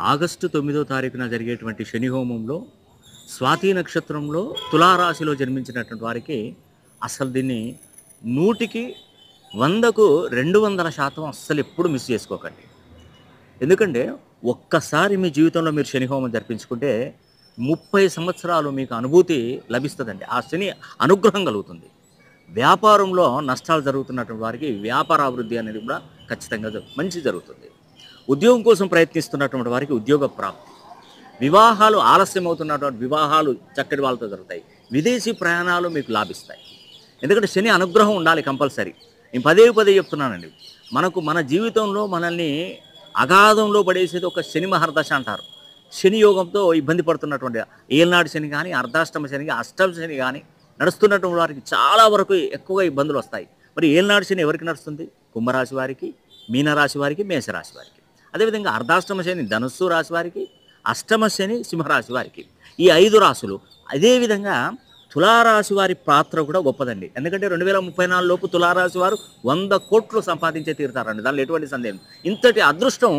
August 9వ తారీఖున జరిగేటువంటి శని హోమంలో స్వాతి నక్షత్రంలో తులారాశిలో జన్మించినటువంటి వారికి అసలు దీన్ని 100కి 100కు 200% అస్సలు ఎప్పుడు మిస్ చేసుకోకండి. ఎందుకంటే ఒక్కసారి మీ జీవితంలో మీరు శని హోమం జరిపించుకుంటే 30 సంవత్సరాలు మీకు అనుభూతి లభిస్తుందండి. ఆ శని అనుగ్రహం కలుగుతుంది. వ్యాపారంలో నష్టాలు జరుగుతున్నటువంటి వారికి వ్యాపార అభివృద్ధి అనేది కూడా ఖచ్చితంగా మంచి జరుగుతుంది. ఉద్యోగం కోసం ప్రయత్నిస్తున్నటువంటి వారికి ఉద్యోగ ప్రాప్తి, వివాహాలు ఆలస్యం అవుతున్నటువంటి వివాహాలు చక్కటి వాళ్ళతో జరుగుతాయి. విదేశీ ప్రయాణాలు మీకు లాభిస్తాయి. ఎందుకంటే శని అనుగ్రహం ఉండాలి కంపల్సరీ. నేను పదే పదే చెప్తున్నానండి, మన జీవితంలో మనల్ని అగాధంలో పడేసేది ఒక శని మహర్దశ అంటారు. శని యోగంతో ఇబ్బంది పడుతున్నటువంటి ఏలనాడు శని కానీ, అర్ధాష్టమ శని, అష్టమ శని కానీ నడుస్తున్నటువంటి వారికి చాలా వరకు ఎక్కువగా ఇబ్బందులు వస్తాయి. మరి ఏలనాడు శని ఎవరికి నడుస్తుంది? కుంభరాశి వారికి, మీనరాశి వారికి, మేషరాశి వారికి. అదేవిధంగా అర్ధాష్టమ శని ధనుస్సు రాశి వారికి, అష్టమ శని సింహరాశి వారికి. ఈ 5 రాశులు. అదేవిధంగా తులారాశి వారి పాత్ర కూడా గొప్పదండి. ఎందుకంటే 2034 లోపు తులారాశి వారు 100 కోట్లు సంపాదించే తీరుతారండి. దానిలో ఎటువంటి సందేహం. ఇంతటి అదృష్టం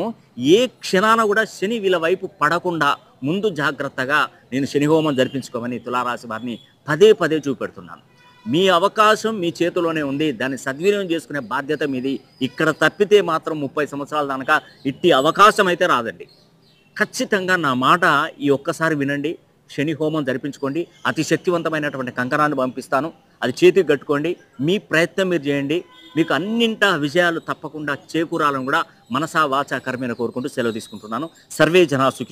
ఏ క్షణాన కూడా శని వీళ్ళ వైపు పడకుండా ముందు జాగ్రత్తగా నేను శని హోమం జరిపించుకోమని తులారాశి వారిని పదే పదే చూపెడుతున్నాను. మీ అవకాశం మీ చేతిలోనే ఉంది. దాన్ని సద్వినియోగం చేసుకునే బాధ్యత మీది. ఇక్కడ తప్పితే మాత్రం 30 సంవత్సరాల దాకా ఇట్టి అవకాశం అయితే రాదండి. ఖచ్చితంగా నా మాట ఈ ఒక్కసారి వినండి. శని హోమం జరిపించుకోండి. అతి శక్తివంతమైనటువంటి కంకణాన్ని పంపిస్తాను, అది చేతికి కట్టుకోండి. మీ ప్రయత్నం మీరు చేయండి. మీకు అన్నింటా విజయాలు తప్పకుండా చేకూరాలని కూడా మనసా వాచా కర్మేన కోరుకుంటూ సెలవు తీసుకుంటున్నాను. సర్వే జనా సుఖి